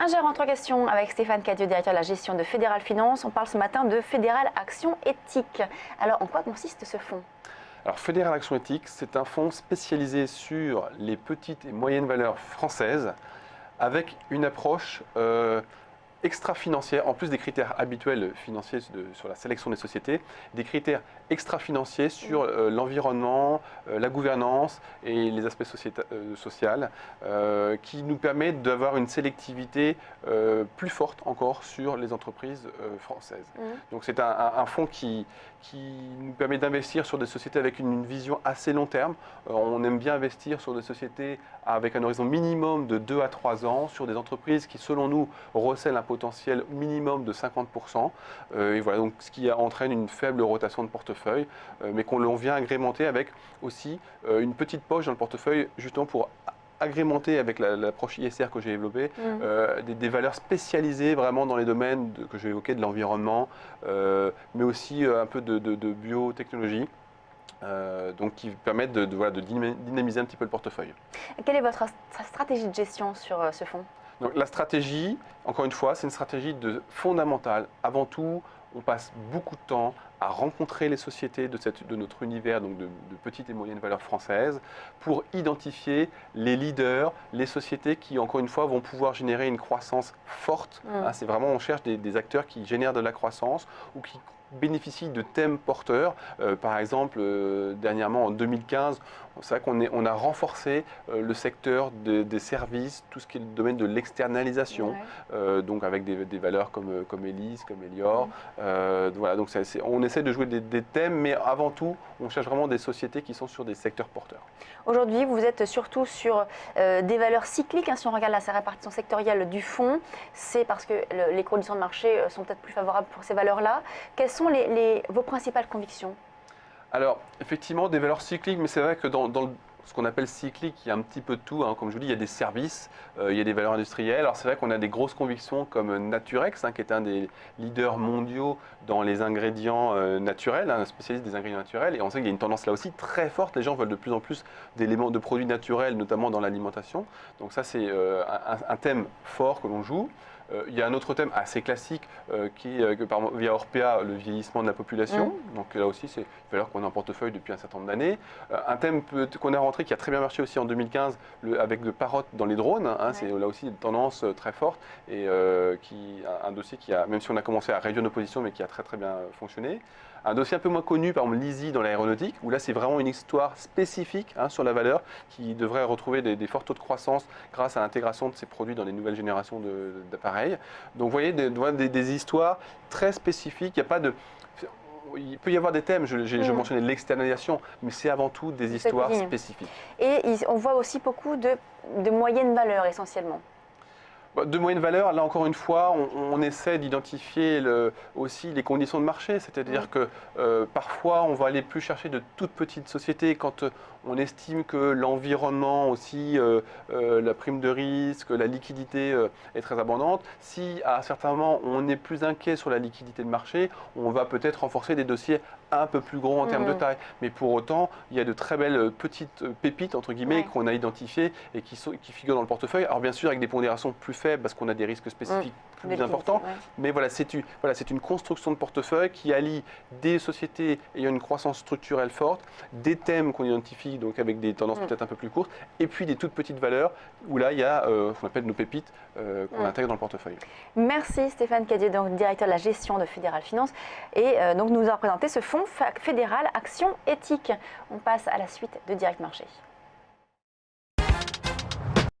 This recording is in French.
Un gérant en trois questions avec Stéphane Cadieux, directeur de la gestion de Fédéral Finance. On parle ce matin de Fédéral Action Éthique. Alors, en quoi consiste ce fonds? Alors, Fédéral Action Éthique, c'est un fonds spécialisé sur les petites et moyennes valeurs françaises avec une approche extra-financière, en plus des critères habituels financiers sur la sélection des sociétés, des critères extra-financiers sur l'environnement, la gouvernance et les aspects sociaux, qui nous permettent d'avoir une sélectivité plus forte encore sur les entreprises françaises. Donc c'est un fonds qui nous permet d'investir sur des sociétés avec une vision assez long terme. On aime bien investir sur des sociétés avec un horizon minimum de 2 à 3 ans, sur des entreprises qui, selon nous, recèlent un potentiel minimum de 50%. Et voilà, donc, ce qui entraîne une faible rotation de portefeuille, mais qu'on vient agrémenter avec aussi une petite poche dans le portefeuille, justement pour agrémenter avec l'approche ISR que j'ai développée, des valeurs spécialisées vraiment dans les domaines que j'ai évoqués, de l'environnement, mais aussi un peu de biotechnologie. Donc qui permettent de dynamiser un petit peu le portefeuille. Quelle est votre stratégie de gestion sur ce fonds? Donc, la stratégie, encore une fois, c'est une stratégie fondamentale. Avant tout, on passe beaucoup de temps à rencontrer les sociétés de notre univers, donc de petites et moyennes valeurs françaises, pour identifier les leaders, les sociétés qui, encore une fois, vont pouvoir générer une croissance forte. C'est vraiment, on cherche des acteurs qui génèrent de la croissance ou qui bénéficient de thèmes porteurs. Par exemple, dernièrement en 2015, c'est vrai qu'on a renforcé le secteur des services, tout ce qui est le domaine de l'externalisation, donc avec des valeurs comme Elis, comme Elior. Voilà, donc on essaie de jouer des thèmes, mais avant tout, on cherche vraiment des sociétés qui sont sur des secteurs porteurs. Aujourd'hui, vous êtes surtout sur des valeurs cycliques. Si on regarde la répartition sectorielle du fonds, c'est parce que les conditions de marché sont peut-être plus favorables pour ces valeurs-là. Quelles sont vos principales convictions? Alors, effectivement, des valeurs cycliques, mais c'est vrai que dans ce qu'on appelle cyclique, il y a un petit peu de tout. Comme je vous dis, il y a des services, il y a des valeurs industrielles. Alors, c'est vrai qu'on a des grosses convictions comme Naturex, qui est un des leaders mondiaux dans les ingrédients naturels, un spécialiste des ingrédients naturels. Et on sait qu'il y a une tendance là aussi très forte. Les gens veulent de plus en plus d'éléments, de produits naturels, notamment dans l'alimentation. Donc ça, c'est un thème fort que l'on joue. Il y a un autre thème assez classique via Orpea, le vieillissement de la population. Donc là aussi, c'est une valeur qu'on a en portefeuille depuis un certain nombre d'années. Un thème qu'on a rentré qui a très bien marché aussi en 2015 avec le Parrot dans les drones. C'est là aussi une tendance très forte et un dossier qui a, même si on a commencé à réduire nos positions, mais qui a très très bien fonctionné. Un dossier un peu moins connu, par exemple Lizzie dans l'aéronautique, où là c'est vraiment une histoire spécifique sur la valeur qui devrait retrouver des forts taux de croissance grâce à l'intégration de ces produits dans les nouvelles générations d'appareils. Donc vous voyez des histoires très spécifiques. Il peut y avoir des thèmes, je mentionnais l'externalisation, mais c'est avant tout des histoires spécifiques. Et on voit aussi beaucoup de moyennes valeurs essentiellement. De moyenne valeur, là encore une fois, on essaie d'identifier aussi les conditions de marché, c'est-à-dire que parfois on va aller plus chercher de toutes petites sociétés quand on estime que l'environnement aussi, la prime de risque, la liquidité est très abondante. Si à certains moments on est plus inquiet sur la liquidité de marché, on va peut-être renforcer des dossiers un peu plus gros en termes de taille. Mais pour autant, il y a de très belles petites pépites, entre guillemets, qu'on a identifiées et qui figurent dans le portefeuille. Alors bien sûr avec des pondérations plus faibles parce qu'on a des risques spécifiques plus importants. Mais voilà, c'est une construction de portefeuille qui allie des sociétés ayant une croissance structurelle forte, des thèmes qu'on identifie donc avec des tendances peut-être un peu plus courtes, et puis des toutes petites valeurs où là il y a ce qu'on appelle nos pépites qu'on intègre dans le portefeuille. Merci Stéphane Cadieux, donc directeur de la gestion de Fédéral Finance, et donc nous a présenté ce fonds Fédéral Action Éthique. On passe à la suite de Direct Marché.